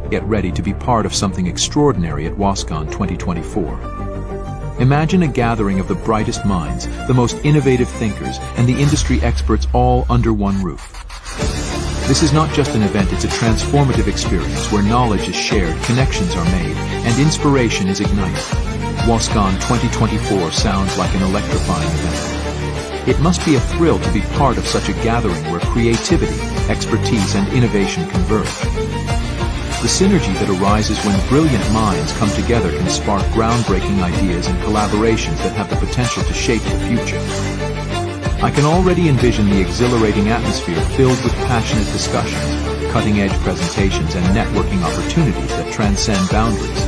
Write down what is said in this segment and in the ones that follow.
Get ready to be part of something extraordinary at WOSCon 2024. Imagine a gathering of the brightest minds, the most innovative thinkers, and the industry experts all under one roof. This is not just an event, it's a transformative experience where knowledge is shared, connections are made, and inspiration is ignited. WOSCon 2024 sounds like an electrifying event. It must be a thrill to be part of such a gathering where creativity, expertise, and innovation converge. The synergy that arises when brilliant minds come together can spark groundbreaking ideas and collaborations that have the potential to shape the future. I can already envision the exhilarating atmosphere filled with passionate discussions, cutting-edge presentations, and networking opportunities that transcend boundaries.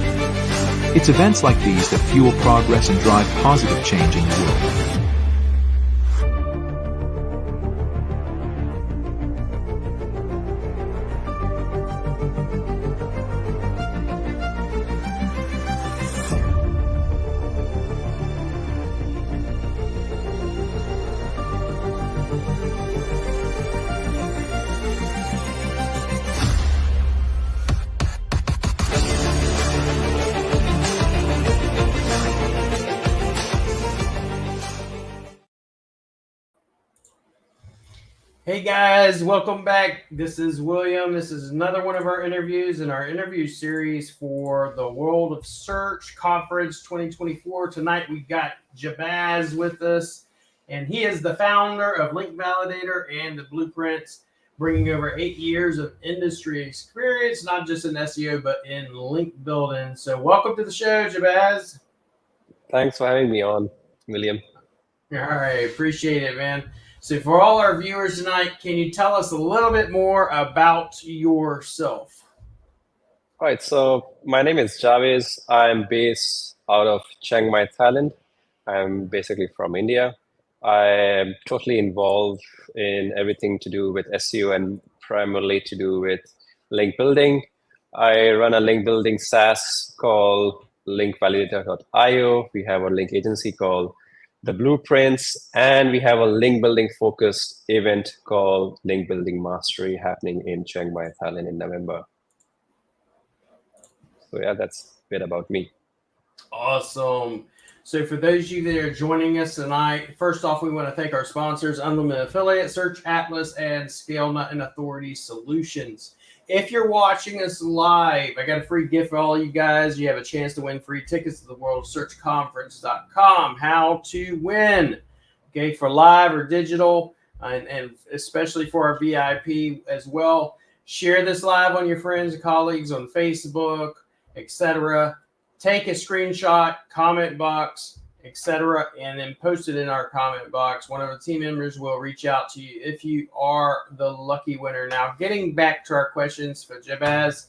It's events like these that fuel progress and drive positive change in the world. Hey guys, welcome back. This is William. This is another one of our interviews in our interview series for the World of Search Conference 2024. Tonight we got Jabez with us, and he is the founder of Link Validator and the Blueprints, bringing over 8 years of industry experience, not just in SEO, but in link building. So welcome to the show, Jabez. Thanks for having me on, William. All right, appreciate it, man. So for all our viewers tonight, can you tell us a little bit more about yourself? All right, so my name is Jabez. I'm based out of Chiang Mai, Thailand. I'm basically from India. I am totally involved in everything to do with SEO and primarily to do with link building. I run a link building SaaS called linkvalidator.io. We have a link agency called the Blueprints, and we have a link building focused event called Link Building Mastery happening in Chiang Mai, Thailand in November. So yeah, that's a bit about me. Awesome. So for those of you that are joining us tonight, first off, we want to thank our sponsors, Unlimited Affiliate, Search Atlas, and ScaleNut and Authority Solutions. If you're watching us live, I got a free gift for all you guys. You have a chance to win free tickets to the World of Search Conference.com. How to win, okay, for live or digital, and especially for our VIP as well. Share this live on your friends and colleagues on Facebook, etc. Take a screenshot, comment box, etc., and then post it in our comment box. One of the team members will reach out to you if you are the lucky winner. Now, getting back to our questions for Jabez,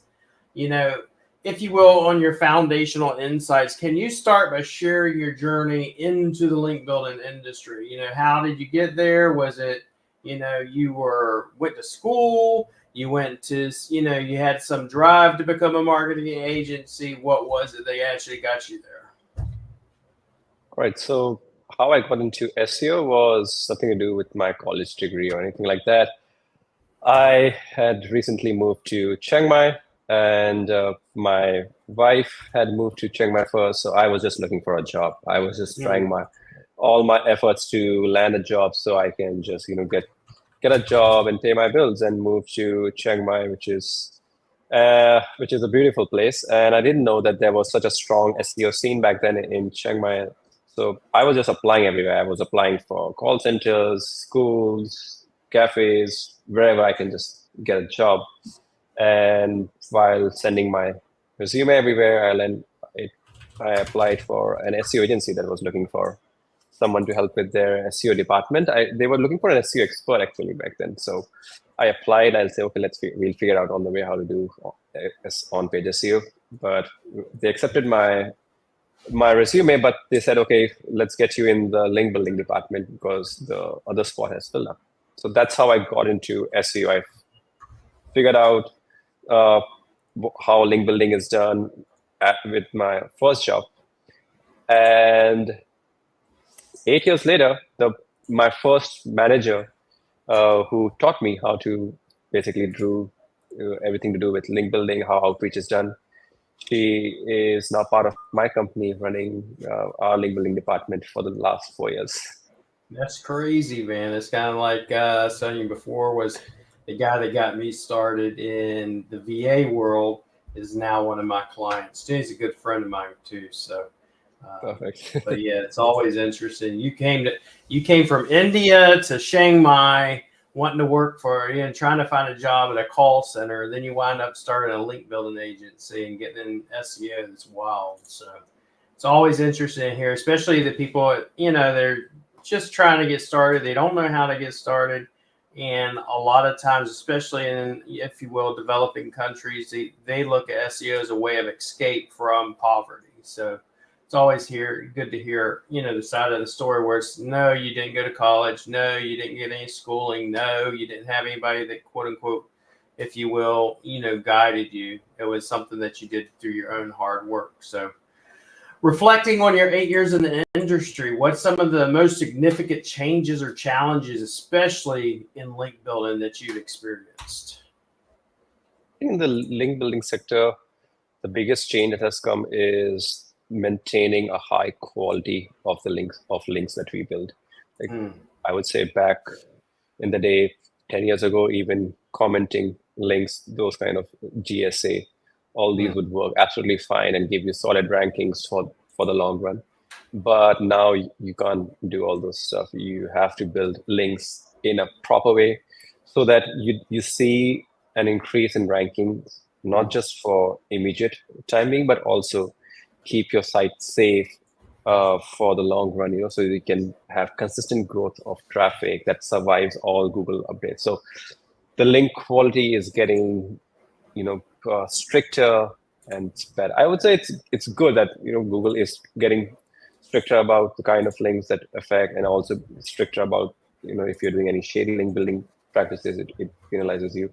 if you will, on your foundational insights, can you start by sharing your journey into the link building industry? How did you get there? Was it, you went to school? You went to, you had some drive to become a marketing agency. What was it that actually got you there? All right, so how I got into SEO was nothing to do with my college degree or anything like that. I had recently moved to Chiang Mai, and my wife had moved to Chiang Mai first, so I was just looking for a job. I was just trying all my efforts to land a job so I can just get a job and pay my bills and move to Chiang Mai, which is a beautiful place. And I didn't know that there was such a strong SEO scene back then in Chiang Mai. So I was just applying everywhere. I was applying for call centers, schools, cafes, wherever I can just get a job. And while sending my resume everywhere, I applied for an SEO agency that was looking for someone to help with their SEO department. They were looking for an SEO expert actually back then. So I applied. I'll say, okay, we'll figure out on the way how to do on-page SEO. But they accepted my resume, but they said, okay, let's get you in the link building department because the other spot has filled up. So that's how I got into SEO. I figured out how link building is done with my first job. And 8 years later, my first manager who taught me how to basically do everything to do with link building, how outreach is done. She is now part of my company running our link building department for the last 4 years. That's crazy, man. It's kind of like I was telling you before, was the guy that got me started in the VA world is now one of my clients. He's a good friend of mine too. So Perfect. but yeah, it's always interesting. You came from India to Chiang Mai, wanting to work for, trying to find a job at a call center. Then you wind up starting a link building agency and getting in SEO. That's wild. So it's always interesting here, especially the people, they're just trying to get started. They don't know how to get started. And a lot of times, especially in, if you will, developing countries, they look at SEO as a way of escape from poverty. So it's always good to hear, the side of the story where it's, no, you didn't go to college. No, you didn't get any schooling. No, you didn't have anybody that, quote unquote, if you will, guided you. It was something that you did through your own hard work. So reflecting on your 8 years in the industry, what's some of the most significant changes or challenges, especially in link building, that you've experienced? In the link building sector, the biggest change that has come is maintaining a high quality of the links that we build. I would say back in the day, 10 years ago, even commenting links, those kind of GSA, all these would work absolutely fine and give you solid rankings for the long run. But now you can't do all those stuff. You have to build links in a proper way so that you see an increase in rankings, not just for immediate timing, but also keep your site safe for the long run, so you can have consistent growth of traffic that survives all Google updates. So the link quality is getting, stricter and better. I would say it's good that Google is getting stricter about the kind of links that affect, and also stricter about if you're doing any shady link building practices, it penalizes you.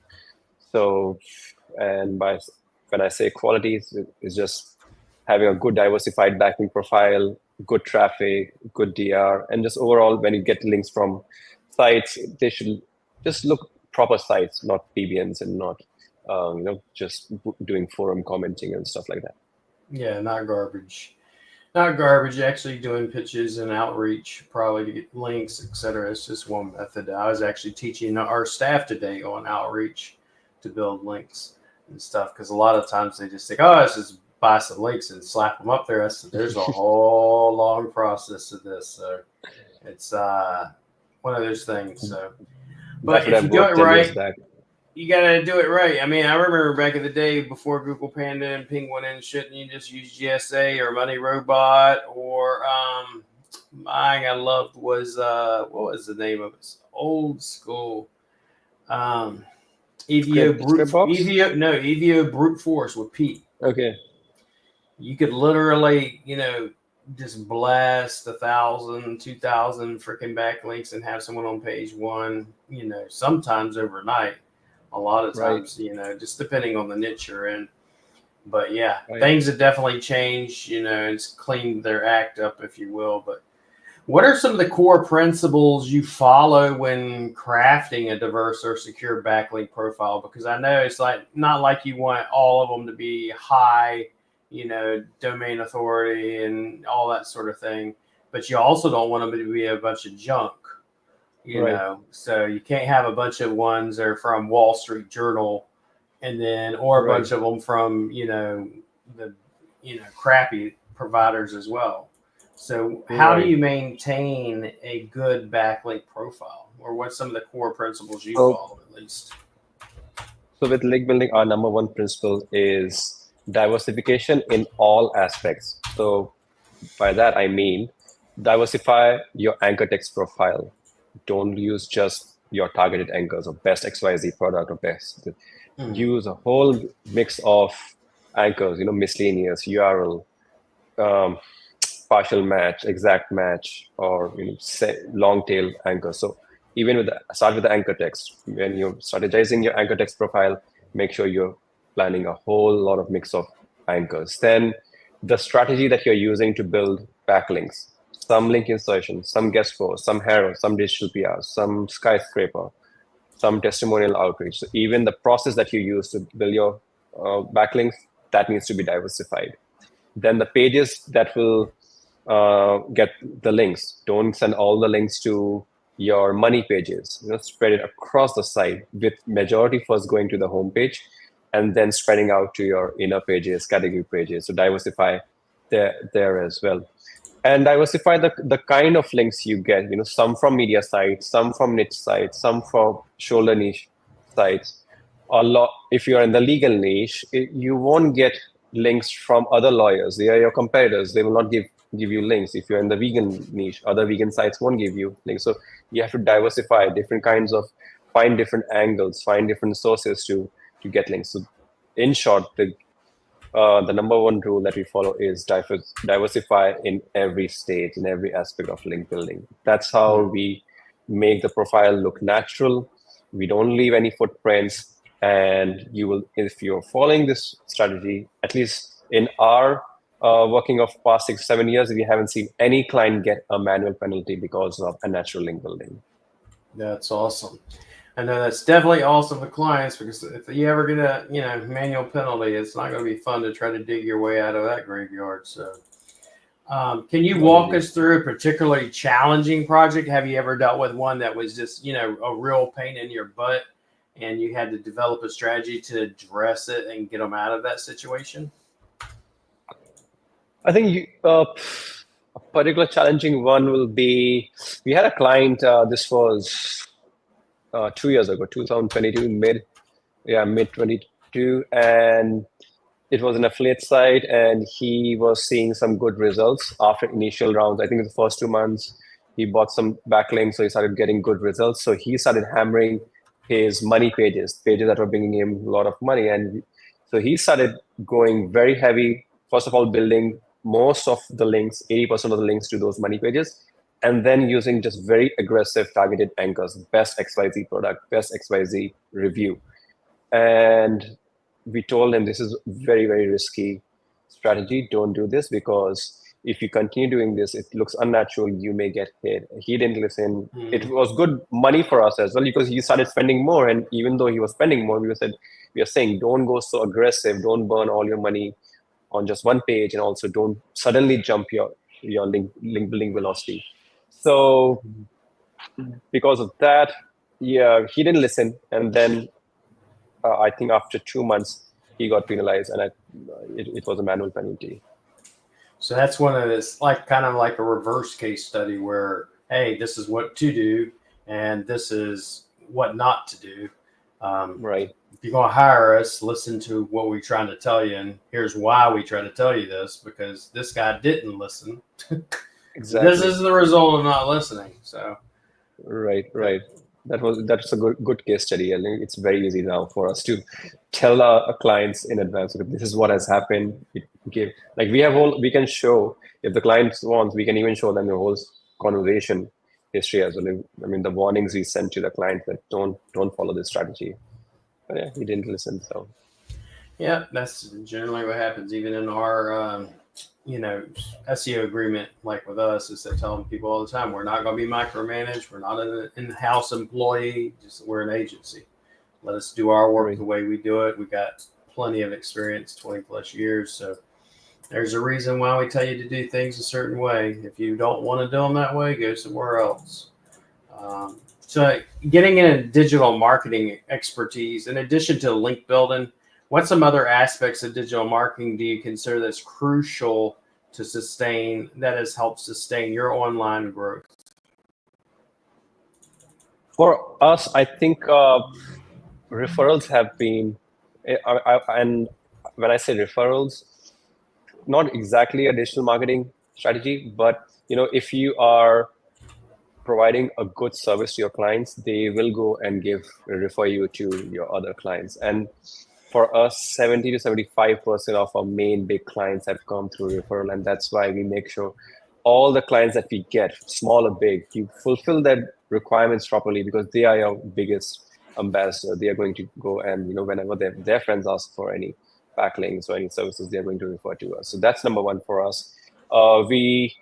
So, and when I say quality, it's just having a good diversified backlink profile, good traffic, good DR, and just overall, when you get links from sites, they should just look proper sites, not PBNs, and not just doing forum commenting and stuff like that. Yeah, not garbage. Not garbage. Actually doing pitches and outreach, probably to get links, etc. It's just one method. I was actually teaching our staff today on outreach to build links and stuff, because a lot of times they just think, oh, it's just buy some links and slap them up there. There's a whole long process to this. So it's one of those things. So, but if you do it right, you got to do it right. I mean, I remember back in the day before Google Panda and Penguin and shit, and you just use GSA or Money Robot, or mine I loved was what was the name of it? Old school. EVO Brute Force with Pete. Okay. You could literally, just blast 1,000, 2,000 freaking backlinks and have someone on page one, sometimes overnight. A lot of times, just depending on the niche you're in. But yeah, things have definitely changed, it's cleaned their act up, if you will. But what are some of the core principles you follow when crafting a diverse or secure backlink profile? Because I know it's not like you want all of them to be high, domain authority and all that sort of thing, but you also don't want them to be a bunch of junk, so you can't have a bunch of ones that are from Wall Street Journal or a bunch of them from, the, crappy providers as well. So how do you maintain a good backlink profile, or what's some of the core principles you follow at least? So with link building, our number one principle is diversification in all aspects. So by that, I mean, diversify your anchor text profile. Don't use just your targeted anchors or best XYZ product or best. Use a whole mix of anchors, miscellaneous, URL, partial match, exact match, or long tail anchors. So even start with the anchor text. When you're strategizing your anchor text profile, make sure you're planning a whole lot of mix of anchors. Then the strategy that you're using to build backlinks, some link insertion, some guest post, some hero, some digital PR, some skyscraper, some testimonial outreach. So even the process that you use to build your backlinks, that needs to be diversified. Then the pages that will get the links, don't send all the links to your money pages. Spread it across the site, with majority first going to the home page and then spreading out to your inner pages, category pages. So diversify there as well. And diversify the kind of links you get. Some from media sites, some from niche sites, some from shoulder niche sites. If you're in the legal niche, you won't get links from other lawyers. They are your competitors. They will not give you links. If you're in the vegan niche, other vegan sites won't give you links. So you have to diversify different kinds of, find different angles, find different sources to get links. So in short, the number one rule that we follow is diversify in every stage, in every aspect of link building. That's how we make the profile look natural. We don't leave any footprints. And you will, if you're following this strategy, at least in our working of past 6-7 years, we haven't seen any client get a manual penalty because of unnatural link building. That's awesome. I know that's definitely awesome for clients, because if you ever get a manual penalty, it's not going to be fun to try to dig your way out of that graveyard. So, can you walk us through a particularly challenging project? Have you ever dealt with one that was just a real pain in your butt, and you had to develop a strategy to address it and get them out of that situation? I think a particular challenging one will be, we had a client, this was 2 years ago, 2022, mid 22, and it was an affiliate site, and he was seeing some good results after initial rounds. I think in the first 2 months, he bought some backlinks, so he started getting good results. So he started hammering his money pages that were bringing him a lot of money. And so he started going very heavy, first of all, building most of the links, 80% of the links to those money pages, and then using just very aggressive targeted anchors, best XYZ product, best XYZ review. And we told him this is very, very risky strategy. Don't do this, because if you continue doing this, it looks unnatural. You may get hit. He didn't listen. It was good money for us as well, because he started spending more. And even though he was spending more, we are saying, don't go so aggressive. Don't burn all your money on just one page, and also don't suddenly jump your link building velocity. So because of that, he didn't listen. And then I think after 2 months, he got penalized, and it was a manual penalty. So that's one of this, kind of like a reverse case study where, hey, this is what to do, and this is what not to do. Right. If you're going to hire us, listen to what we're trying to tell you, and here's why we try to tell you this, because this guy didn't listen. Exactly. This is the result of not listening. So. Right. That's a good case study. I think it's very easy now for us to tell our clients in advance, this is what has happened. We can show, if the client wants, we can even show them the whole conversation history as well. I mean, the warnings we sent to the client that don't follow this strategy. But yeah, he didn't listen. So yeah, that's generally what happens. Even in our SEO agreement, like with us, is that telling people all the time, we're not going to be micromanaged. We're not an in-house employee. We're an agency. Let us do our work the way we do it. We've got plenty of experience, 20 plus years. So there's a reason why we tell you to do things a certain way. If you don't want to do them that way, go somewhere else. So getting into digital marketing expertise, in addition to link building, what some other aspects of digital marketing do you consider that's crucial to sustain, that has helped sustain your online growth? For us, I think referrals have been, and when I say referrals, not exactly a digital marketing strategy, but if you are providing a good service to your clients, they will go and refer you to your other clients. And for us, 70 to 75% of our main big clients have come through referral. And that's why we make sure all the clients that we get, small or big, you fulfill their requirements properly, because they are your biggest ambassador. They are going to go and, whenever their friends ask for any backlinks or any services, they're going to refer to us. So that's number one for us. We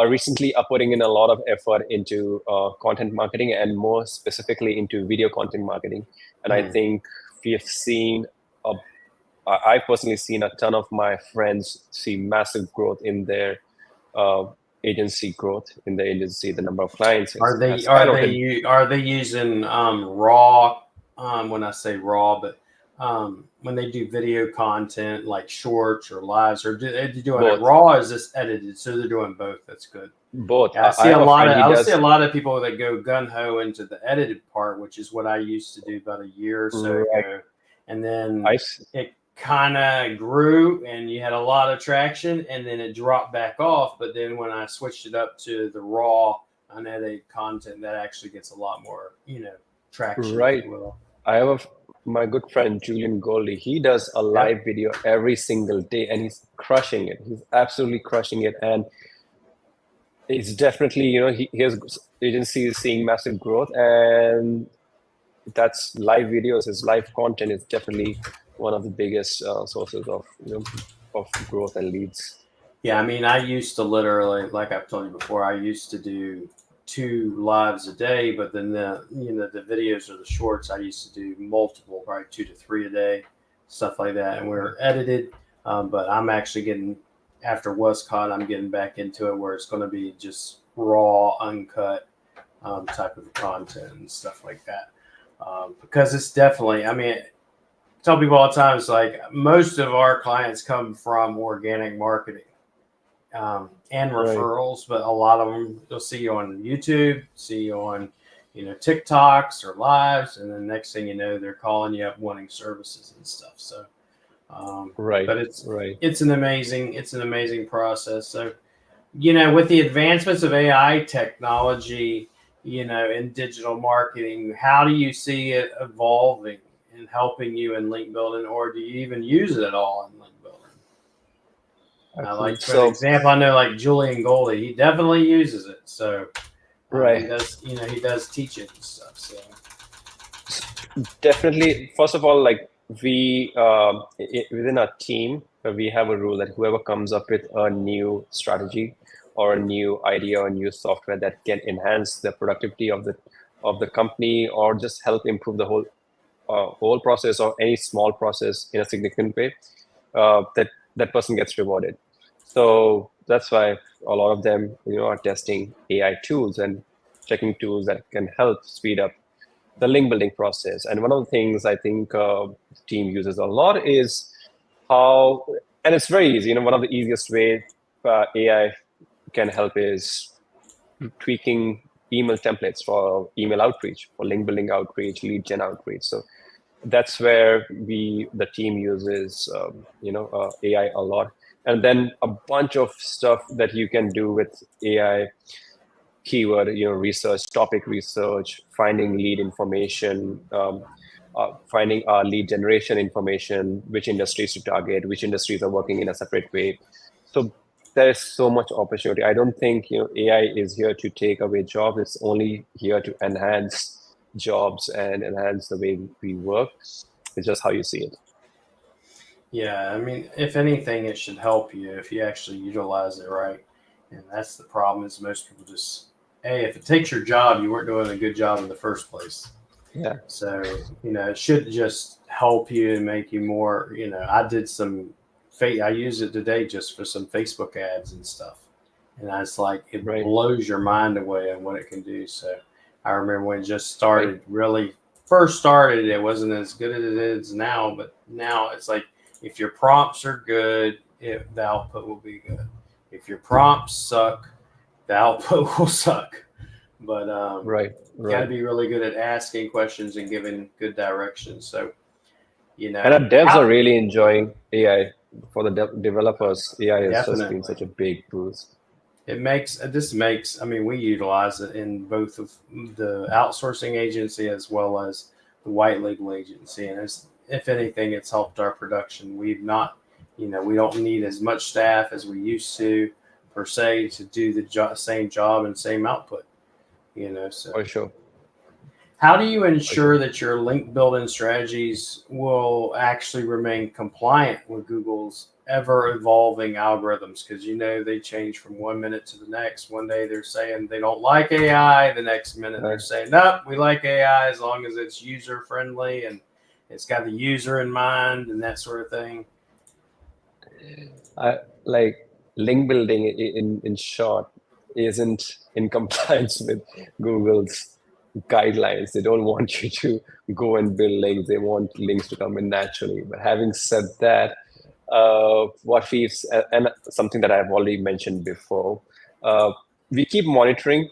recently are putting in a lot of effort into content marketing and more specifically into video content marketing. And I think we have seen, I've personally seen a ton of my friends see massive growth in their agency growth in the agency. The number of clients has skyrocketed. Are they using raw? When I say raw, but when they do video content like shorts or lives, or are they doing it raw? Or is this edited? So they're doing both. That's good. Both. Yeah, I see a lot of people that go gun ho into the edited part, which is what I used to do about a year or so ago, and then it kind of grew and you had a lot of traction, and then it dropped back off. But then when I switched it up to the raw unedited content, that actually gets a lot more, traction. Right. I have my good friend Julian Goldie. He does a live video every single day, and he's crushing it. He's absolutely crushing it, and it's definitely, his agency is seeing massive growth, and that's live videos. His live content is definitely one of the biggest sources of of growth and leads. Yeah, I mean, I used to literally, like I've told you before, I used to do 2 lives a day, but then the videos or the shorts, I used to do multiple, right, 2 to 3 a day, stuff like that, and we're edited. But I'm actually getting, after WOSCon, I'm getting back into it where it's going to be just raw, uncut type of content and stuff like that, because it's definitely, I mean, I tell people all the time, it's like most of our clients come from organic marketing and referrals, but a lot of them, they'll see you on YouTube, see you on, TikToks or lives, and then next thing you know, they're calling you up wanting services and stuff. So, but it's an amazing process. So, with the advancements of AI technology, in digital marketing, how do you see it evolving and helping you in link building, or do you even use it at all in link building? Like, for example, I know like Julian Goldie, he definitely uses it. So he does, he does teach it and stuff. So definitely, first of all, like we within our team, we have a rule that whoever comes up with a new strategy or a new idea or new software that can enhance the productivity of the company or just help improve the whole process or any small process in a significant way, that person gets rewarded. So that's why a lot of them, are testing AI tools and checking tools that can help speed up the link building process. And one of the things I think the team uses a lot is and it's very easy. One of the easiest way AI can help is tweaking email templates for email outreach, for link building outreach, lead gen outreach. So that's where the team uses AI a lot, and then a bunch of stuff that you can do with AI: keyword research, topic research, finding lead information, finding lead generation information, which industries to target, which industries are working in a separate way. So there's so much opportunity. I don't think AI is here to take away jobs. It's only here to enhance jobs and enhance the way we work. It's just how you see it. Yeah, I mean, if anything, it should help you if you actually utilize it right. And that's the problem, is most people just, hey, if it takes your job, you weren't doing a good job in the first place. Yeah. So, it should just help you and make you more, I did I used it today just for some Facebook ads and stuff. And it's like, it blows your mind away on what it can do. So I remember when it just started, really first started, it wasn't as good as it is now, but now it's like, if your prompts are good, the output will be good. If your prompts suck, the output will suck. But you got to be really good at asking questions and giving good directions. So, and our devs are really enjoying AI. For the developers, AI has just been such a big boost. I mean, we utilize it in both of the outsourcing agency as well as the white label agency. And if anything, it's helped our production. We've not, we don't need as much staff as we used to, per se, to do the same job and same output, so. For sure. How do you ensure that your link building strategies will actually remain compliant with Google's ever evolving algorithms, because they change from 1 minute to the next. One day they're saying they don't like AI, the next minute they're saying, nope, we like AI as long as it's user friendly and it's got the user in mind and that sort of thing. Like link building in short isn't in compliance with Google's guidelines. They don't want you to go and build links. They want links to come in naturally. But having said that, what we've, and something that I've already mentioned before, we keep monitoring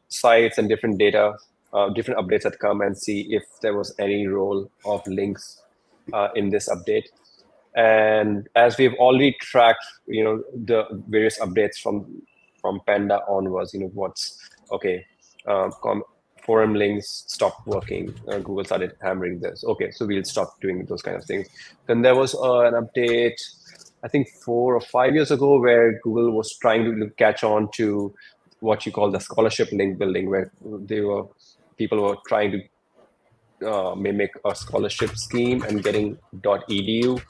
sites and different data, different updates that come, and see if there was any role of links in this update. And as we've already tracked, the various updates from Panda onwards, what's okay, forum links stopped working. Google started hammering this. Okay, so we'll stop doing those kind of things. Then there was an update, I think 4 or 5 years ago, where Google was trying to catch on to what you call the scholarship link building, where people were trying to mimic a scholarship scheme and getting .edu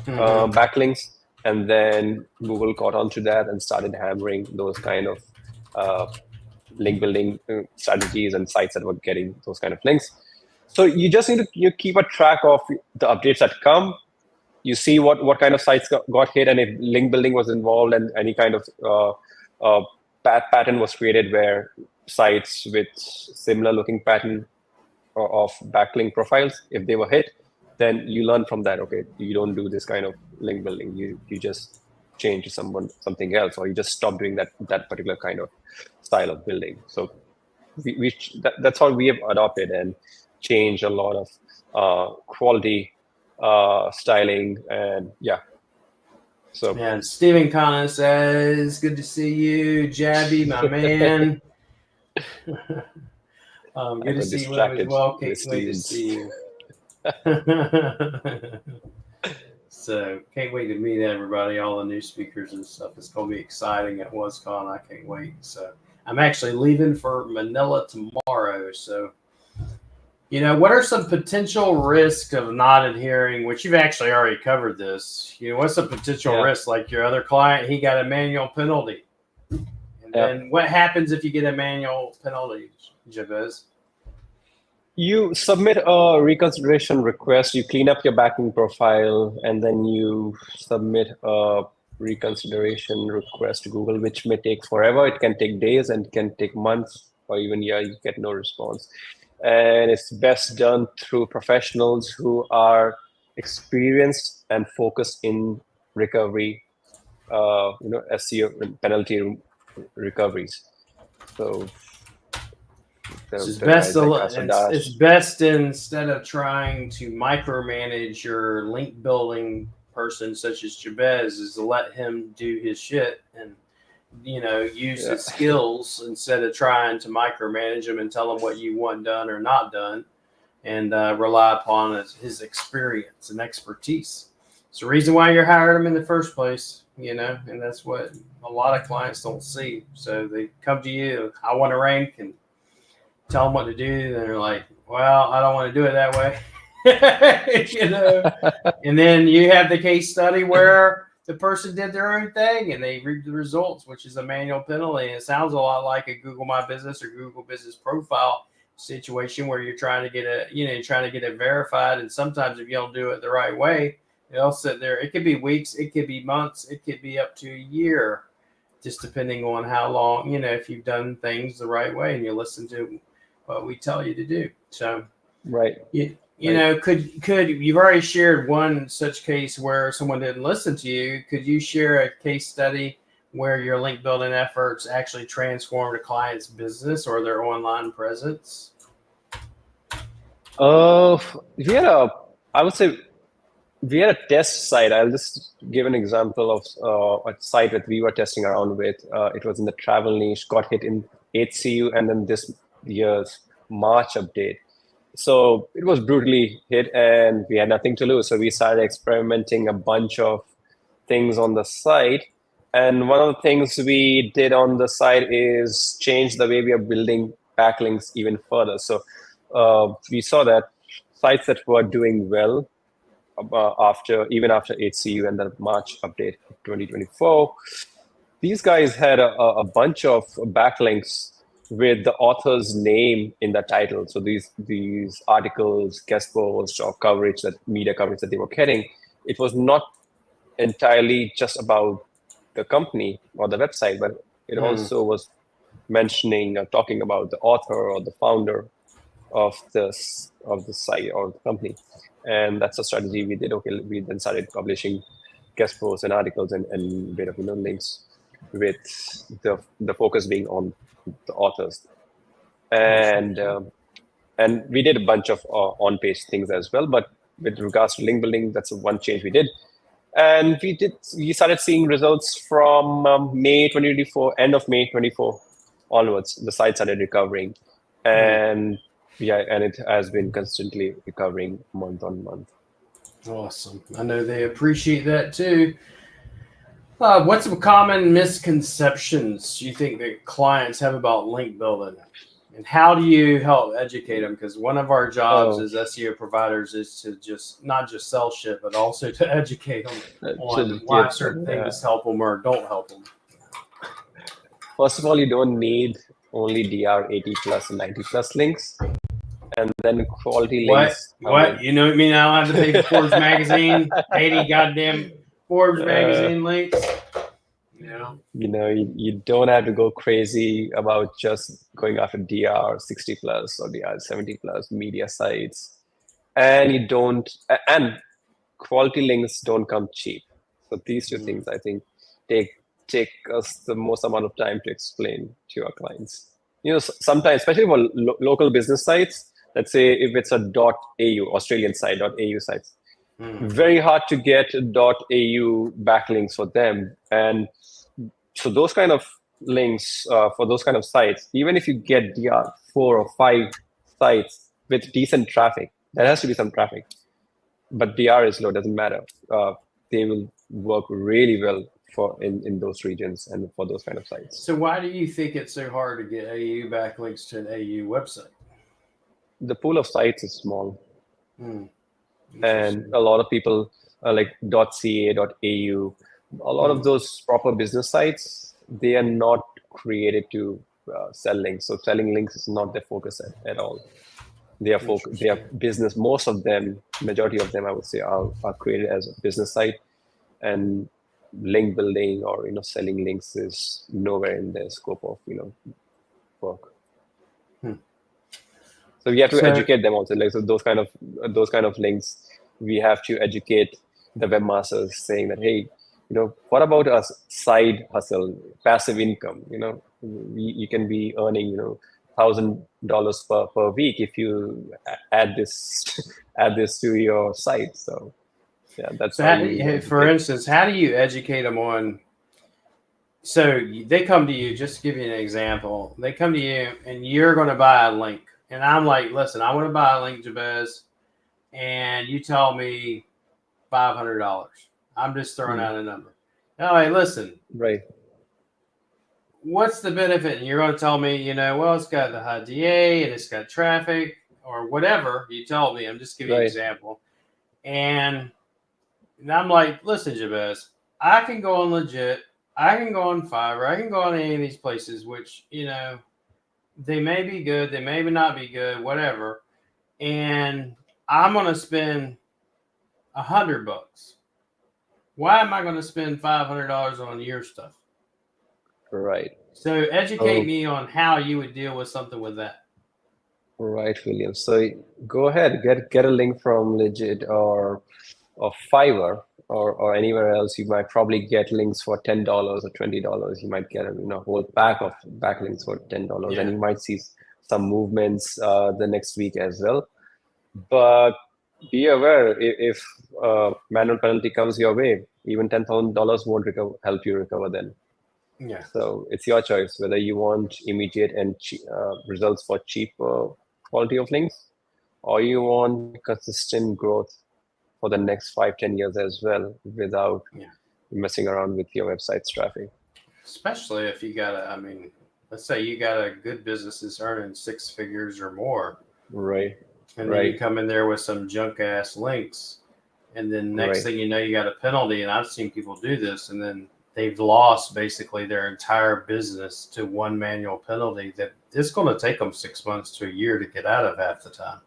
backlinks. And then Google caught on to that and started hammering those kind of link building strategies and sites that were getting those kind of links. So you just need to keep a track of the updates that come. You see what kind of sites got hit, and if link building was involved and any kind of pattern was created where sites with similar looking pattern of backlink profiles, if they were hit, then you learn from that. Okay, you don't do this kind of link building. You just change to something else, or you just stop doing that particular kind of style of building. So that's how we have adopted and changed a lot of quality styling, and yeah. So and Stephen Connor says, "Good to see you, Jabby, my man." Good to see you as well. Can't wait to see you. So can't wait to meet everybody, all the new speakers and stuff. It's going to be exciting at WOSCon. I can't wait. So I'm actually leaving for Manila tomorrow. So, what are some potential risks of not adhering, which you've actually already covered this. What's a potential risk? Like your other client, he got a manual penalty. And then what happens if you get a manual penalty, Jabez? You submit a reconsideration request, you clean up your backing profile, and then you submit a reconsideration request to Google, which may take forever. It can take days and can take months, or even years. You get no response. And it's best done through professionals who are experienced and focused in recovery, SEO penalty recoveries. So it's best instead of trying to micromanage your link building person such as Jabez, is to let him do his shit and use his skills instead of trying to micromanage him and tell him what you want done or not done, and rely upon his experience and expertise. It's the reason why you're hiring him in the first place, and that's what a lot of clients don't see. So they come to you, I want to rank, and tell them what to do, and they're like, well, I don't want to do it that way. And then you have the case study where the person did their own thing and they reaped the results, which is a manual penalty. And it sounds a lot like a Google My Business or Google Business Profile situation where you're trying to get it verified. And sometimes if you don't do it the right way, they'll sit there. It could be weeks, it could be months, it could be up to a year, just depending on how long, if you've done things the right way and you listen to what we tell you to do. So, right. Could you've already shared one such case where someone didn't listen to you? Could you share a case study where your link building efforts actually transformed a client's business or their online presence? I would say we had a test site. I'll just give an example of a site that we were testing around with. It was in the travel niche, got hit in HCU, and then this year's March update. So it was brutally hit and we had nothing to lose. So we started experimenting a bunch of things on the site. And one of the things we did on the site is change the way we are building backlinks even further. So we saw that sites that were doing well even after HCU and the March update of 2024, these guys had a bunch of backlinks with the author's name in the title. So these articles, guest posts, or coverage, that media coverage that they were getting, it was not entirely just about the company or the website, but it also was mentioning or talking about the author or the founder of the site or the company. And that's a strategy we did. Okay, we then started publishing guest posts and articles and bit of links, with the focus being on the authors. And we did a bunch of on-page things as well. But with regards to link building, that's one change we did. And we started seeing results from May 2024, end of May 24 onwards. The site started recovering, and and it has been constantly recovering month on month. Awesome. I know they appreciate that too. What's some common misconceptions you think that clients have about link building? And how do you help educate them? Because one of our jobs as SEO providers is to just not just sell shit, but also to educate them on why certain things help them or don't help them. First of all, you don't need only DR 80 plus and 90 plus links, and then quality links. What? You know what I mean? I don't have to pay for Forbes magazine, 80 goddamn Forbes magazine links. You don't have to go crazy about just going after DR 60 plus or DR 70 plus media sites, and quality links don't come cheap. So these two things, I think, take us the most amount of time to explain to our clients. Sometimes, especially for local business sites, let's say if it's a .au Australian site, .au sites, very hard to get .au backlinks for them. And so those kind of links for those kind of sites, even if you get DR 4 or 5 sites with decent traffic, there has to be some traffic, but DR is low, doesn't matter. They will work really well in those regions and for those kind of sites. So why do you think it's so hard to get AU backlinks to an AU website? The pool of sites is small. And a lot of people like .ca, .au, a lot of those proper business sites, they are not created to sell links. So selling links is not their focus at all. They are business. Most of them, majority of them, I would say, are created as a business site, and link building or selling links is nowhere in their scope of work. So we have to educate them also. Like, so those kind of links, we have to educate the webmasters, saying that, hey, what about a side hustle, passive income? You can be earning $1,000 per week if you add this to your site. So yeah, that's for instance, how do you educate them on? So they come to you. Just to give you an example, they come to you and you're going to buy a link. And I'm like, listen, I want to buy a link, Jabez, and you tell me $500. I'm just throwing out a number. Oh, hey, listen. Right. What's the benefit? And you're going to tell me, well, it's got the high DA and it's got traffic or whatever you tell me. I'm just giving you an example. And I'm like, listen, Jabez, I can go on Legit. I can go on Fiverr. I can go on any of these places, which, they may be good, they may not be good, whatever. And I'm going to spend $100. Why am I going to spend $500 on your stuff? Right. So educate me on how you would deal with something with that. Right, William. So go ahead, get a link from Legit or Fiverr or anywhere else. You might probably get links for $10 or $20. You might get a whole pack of backlinks for $10, and you might see some movements the next week as well. But be aware, if manual penalty comes your way, even $10,000 won't help you recover then. Yeah. So it's your choice whether you want immediate and results for cheaper quality of links, or you want consistent growth for the next 5-10 years as well, without messing around with your website's traffic. Especially if you got let's say you got a good business that's earning 6 figures or more. Right. And then you come in there with some junk ass links. And then next Right. thing you know, you got a penalty. And I've seen people do this, and then they've lost basically their entire business to one manual penalty that it's going to take them 6 months to a year to get out of half the time.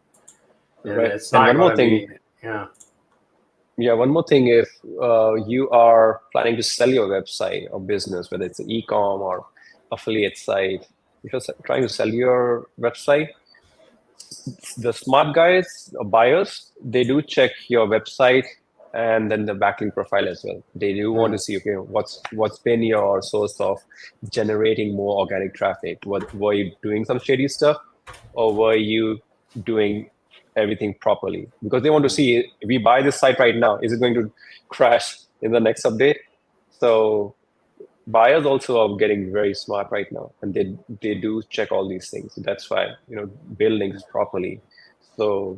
And Right. it's And not one more going to thing. be, yeah. Yeah, one more thing. If you are planning to sell your website or business, whether it's an e-com or affiliate site, if you're trying to sell your website, the smart guys or buyers, they do check your website and then the backlink profile as well. They do want to see, okay, what's been your source of generating more organic traffic? Were you doing some shady stuff, or were you doing everything properly? Because they want to see, if we buy this site right now, is it going to crash in the next update? So buyers also are getting very smart right now, and they do check all these things. That's why, build links properly, so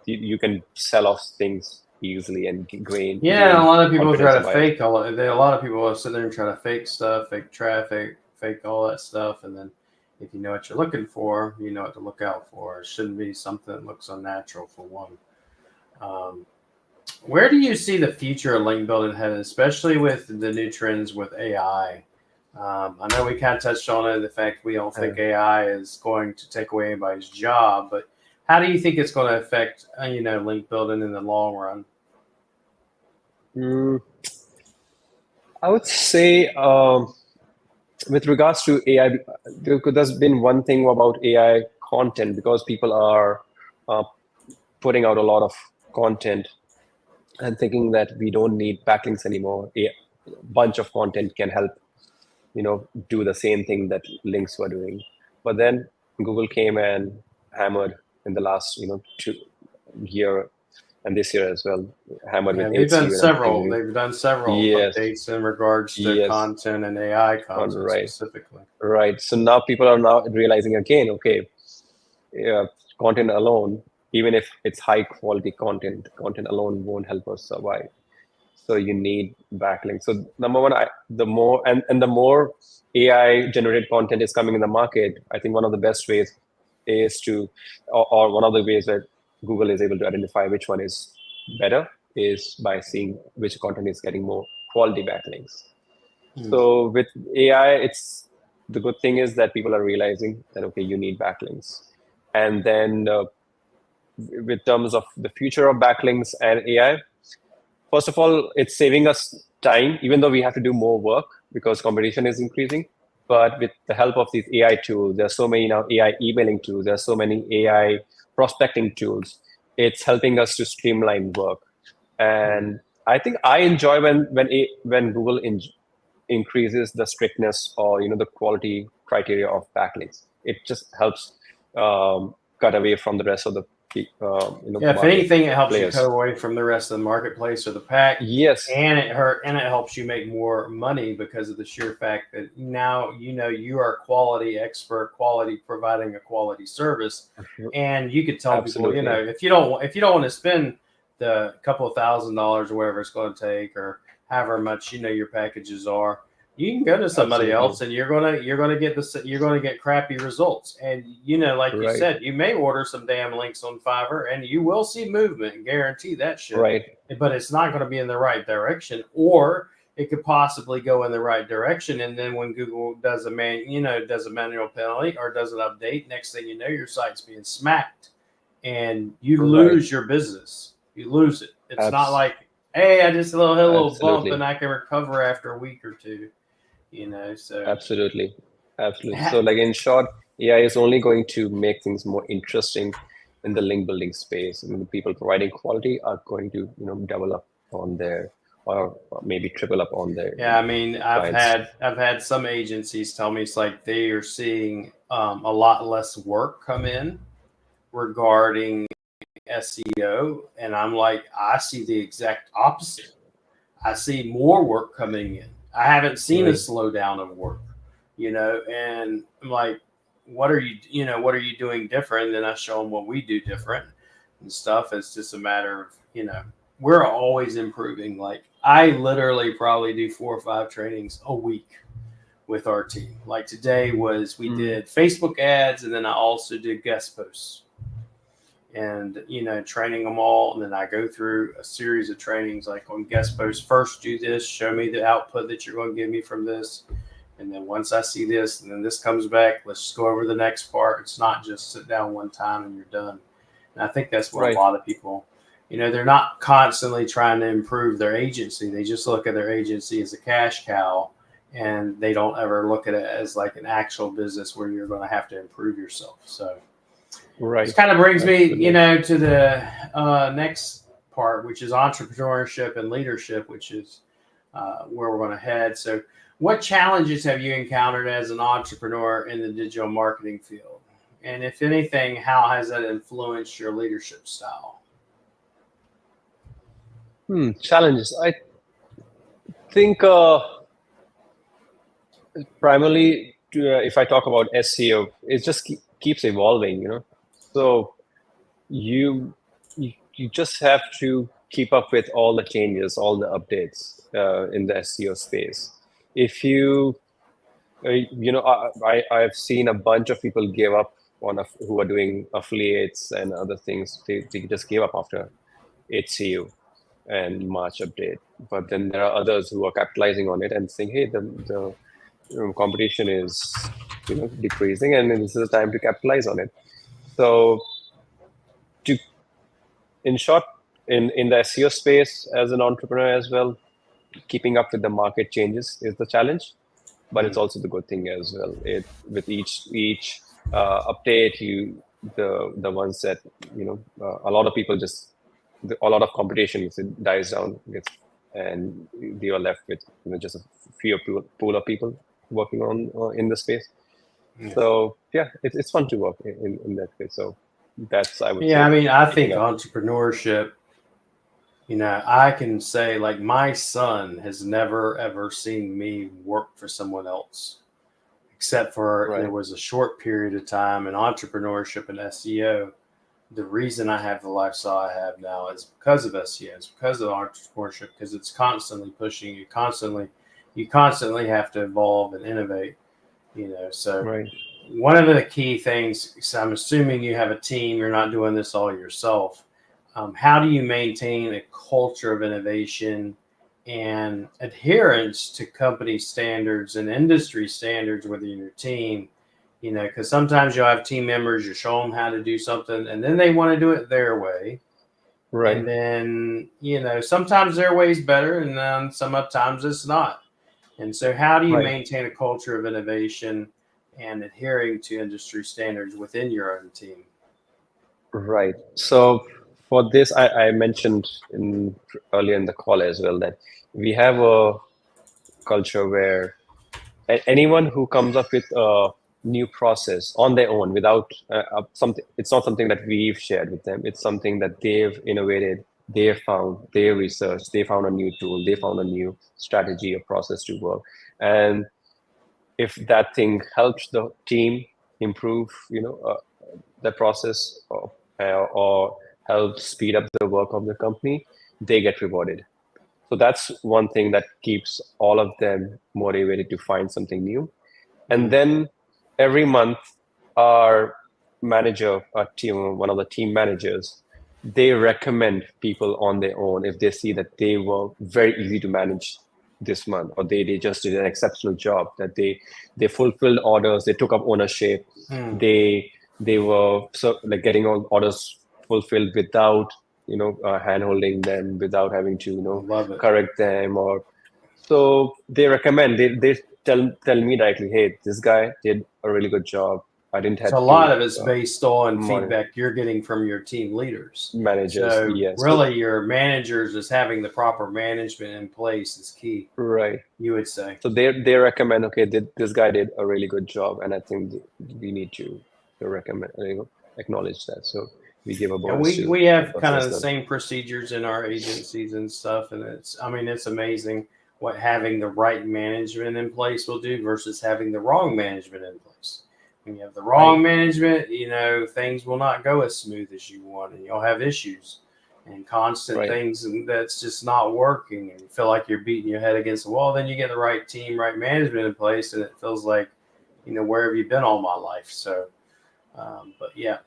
you can sell off things easily and gain Yeah, a lot of people confidence try of to buyers. fake all. A lot of people will sit there and try to fake stuff, fake traffic, fake all that stuff, and then if you know what you're looking for, you know what to look out for. It shouldn't be something that looks unnatural for one. Where do you see the future of link building headed, especially with the new trends with AI? I know we kind of touched on it, the fact we don't think AI is going to take away anybody's job, but how do you think it's going to affect, link building in the long run? I would say, with regards to AI, there's been one thing about AI content, because people are putting out a lot of content and thinking that we don't need backlinks anymore. A bunch of content can help, do the same thing that links were doing. But then Google came and hammered in the last, year, and this year as well, hammered Yeah, with they've done HU and several. everything. They've done several Yes, updates in regards to yes, content and AI content right, specifically. right. So now people are now realizing again, okay, yeah, content alone, even if it's high quality content alone won't help us survive. So you need backlinks. So number one, the more and the more AI generated content is coming in the market, I think one of the best ways is to, or one of the ways that Google is able to identify which one is better is by seeing which content is getting more quality backlinks. So with AI, it's the good thing is that people are realizing that, okay, you need backlinks. And then with terms of the future of backlinks and AI, first of all, it's saving us time, even though we have to do more work because competition is increasing. But with the help of these AI tools, there's so many now AI emailing tools, there's so many AI prospecting tools. It's helping us to streamline work. And I think I enjoy when Google increases the strictness or the quality criteria of backlinks. It just helps cut away from the rest of the Yeah, if market anything, it helps you players. cut away from the rest of the marketplace or the pack. Yes, And it helps you make more money because of the sheer fact that now you are a quality expert, quality providing a quality service, and you could tell absolutely. people, if you don't want to spend the couple of $1,000s or whatever it's going to take, or however much your packages are, you can go to somebody else and you're gonna get crappy results. And like you Right. said, you may order some damn links on Fiverr and you will see movement, guarantee that shit. Right. But it's not going to be in the right direction, or it could possibly go in the right direction. And then when Google does a manual penalty or does an update, next thing you know, your site's being smacked and you lose your business. You lose it. It's not like, hey, I just hit a little bump and I can recover after a week or two. So absolutely. So like in short, AI is only going to make things more interesting in the link building space. I mean, the people providing quality are going to double up on their, or maybe triple up on their. Yeah, I mean, I've clients. had some agencies tell me it's like they are seeing a lot less work come in regarding SEO, and I'm like, I see the exact opposite. I see more work coming in. I haven't seen a slowdown of work, and I'm like, what are you doing different? And then I show them what we do different and stuff. It's just a matter of, we're always improving. Like I literally probably do 4 or 5 trainings a week with our team. Like today we did Facebook ads, and then I also did guest posts. and, training them all. And then I go through a series of trainings, like on guest posts. First, do this, show me the output that you're going to give me from this. And then once I see this, and then this comes back, let's just go over the next part. It's not just sit down one time and you're done. And I think that's what a lot of people, they're not constantly trying to improve their agency. They just look at their agency as a cash cow, and they don't ever look at it as like an actual business where you're going to have to improve yourself. So this kind of brings me, to the next part, which is entrepreneurship and leadership, which is where we're going to head. So what challenges have you encountered as an entrepreneur in the digital marketing field? And if anything, how has that influenced your leadership style? Challenges. I think primarily, if I talk about SEO, it just keeps evolving, So you just have to keep up with all the changes, all the updates in the SEO space. If I've seen a bunch of people give up who are doing affiliates and other things. They just gave up after HCU and March update. But then there are others who are capitalizing on it and saying, hey, the competition is decreasing, and this is the time to capitalize on it. So in short, in the SEO space as an entrepreneur as well, keeping up with the market changes is the challenge, but it's also the good thing as well. With each update, the ones that a lot of people a lot of competition dies down, and you are left with just a few pool of people working on in the space. So it's fun to work in that way. So that's, I would say. I mean, I think entrepreneurship, I can say, like, my son has never ever seen me work for someone else, except for there was a short period of time in entrepreneurship and SEO. The reason I have the lifestyle I have now is because of SEO. It's because of entrepreneurship, because it's constantly pushing you. You constantly have to evolve and innovate. So one of the key things, so I'm assuming you have a team, you're not doing this all yourself. How do you maintain a culture of innovation and adherence to company standards and industry standards within your team? Because sometimes you'll have team members, you show them how to do something, and then they want to do it their way. Right. And then, sometimes their way is better, and then sometimes it's not. And so how do you maintain a culture of innovation and adhering to industry standards within your own team? Right. So for this, I mentioned earlier in the call as well that we have a culture where anyone who comes up with a new process on their own without something, it's not something that we've shared with them. It's something that they've innovated, they found, they researched, they found a new tool, they found a new strategy or process to work. And if that thing helps the team improve, the process or help speed up the work of the company, they get rewarded. So that's one thing that keeps all of them motivated to find something new. And then every month, our manager, one of the team managers, they recommend people on their own if they see that they were very easy to manage this month, or they just did an exceptional job, that they fulfilled orders, they took up ownership, they were getting all orders fulfilled without hand holding them, without having to correct them, or so they recommend, they tell me directly, hey, this guy did a really good job. I didn't have a lot of it's based on feedback you're getting from your team leaders, managers. So yes, really, your managers is having the proper management in place is key, right? You would say. So they recommend, okay, this guy did a really good job, and I think we need to recommend, acknowledge that. So we give a bonus. We have kind of the same procedures in our agencies and stuff, and it's amazing what having the right management in place will do versus having the wrong management in place. When you have the wrong management, things will not go as smooth as you want, and you'll have issues and constant things, and that's just not working, and you feel like you're beating your head against the wall. Then you get the right team, right management in place, and it feels like, where have you been all my life? So, but yeah,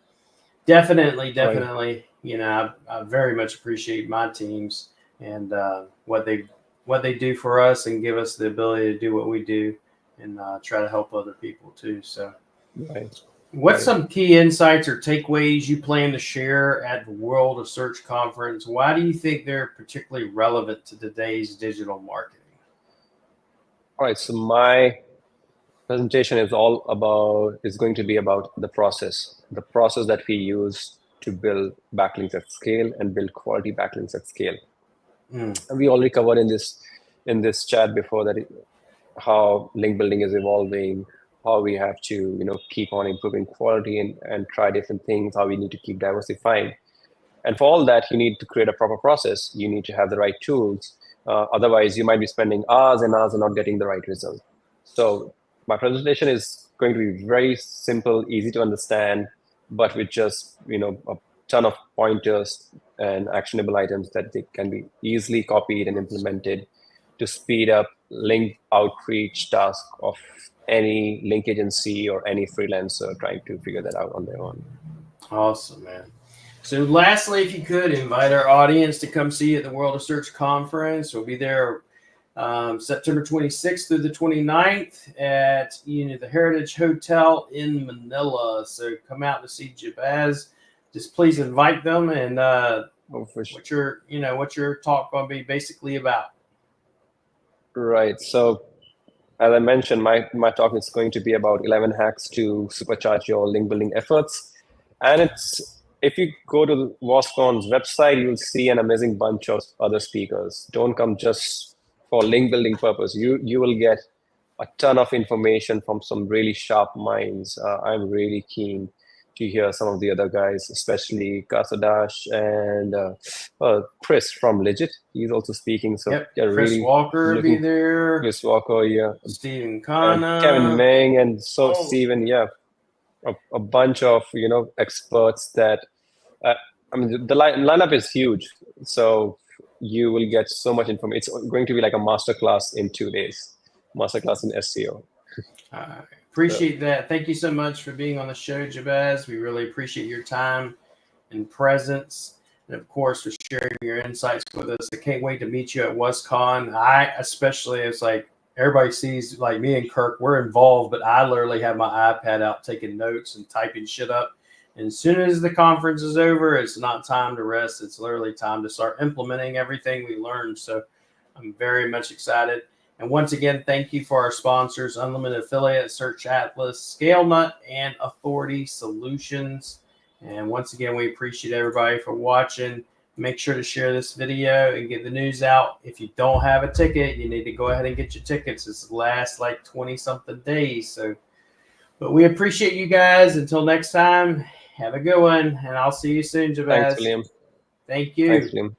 Definitely. Right. You know, I very much appreciate my teams and what they do for us and give us the ability to do what we do and try to help other people too. So, Right. what's Right. some key insights or takeaways you plan to share at the World of Search conference? Why do you think they're particularly relevant to today's digital marketing? All right. So my presentation is going to be about the process that we use to build backlinks at scale and build quality backlinks at scale. Mm. And we already covered in this chat before that how link building is evolving, how we have to keep on improving quality and try different things, how we need to keep diversifying. And for all that, you need to create a proper process. You need to have the right tools. Otherwise, you might be spending hours and hours and not getting the right result. So my presentation is going to be very simple, easy to understand, but with just a ton of pointers and actionable items that they can be easily copied and implemented to speed up link outreach task of any link agency or any freelancer trying to figure that out on their own. Awesome, man. So lastly, if you could invite our audience to come see you at the World of Search conference. We'll be there September 26th through the 29th at the Heritage Hotel in Manila. So come out to see Jabez. Just please invite them and what your talk going to be basically about. Right. So as I mentioned, my talk is going to be about 11 hacks to supercharge your link building efforts. And if you go to WOSCon's website, you'll see an amazing bunch of other speakers. Don't come just for link building purpose. You will get a ton of information from some really sharp minds. I'm really keen to hear some of the other guys, especially Kasadash and Chris from Legit. He's also speaking. So Yep. yeah, Chris really Walker will be there. Chris Walker, yeah. Stephen And Kana. Kevin Meng and Steven, yeah. A bunch of experts that the lineup is huge, so you will get so much information. It's going to be like a masterclass in 2 days, masterclass in SEO. Appreciate that. Thank you so much for being on the show, Jabez. We really appreciate your time and presence, and of course for sharing your insights with us. I can't wait to meet you at WOSCon. It's like everybody sees, like me and Kirk, we're involved, but I literally have my iPad out taking notes and typing shit up. And as soon as the conference is over, it's not time to rest. It's literally time to start implementing everything we learned. So I'm very much excited. And once again, thank you for our sponsors, Unlimited Affiliate, Search Atlas, ScaleNut, and Authority Solutions. And once again, we appreciate everybody for watching. Make sure to share this video and get the news out. If you don't have a ticket, you need to go ahead and get your tickets. This lasts like 20-something days. But we appreciate you guys. Until next time, have a good one, and I'll see you soon, Jabez. Thanks, William. Thank you. Thanks, William.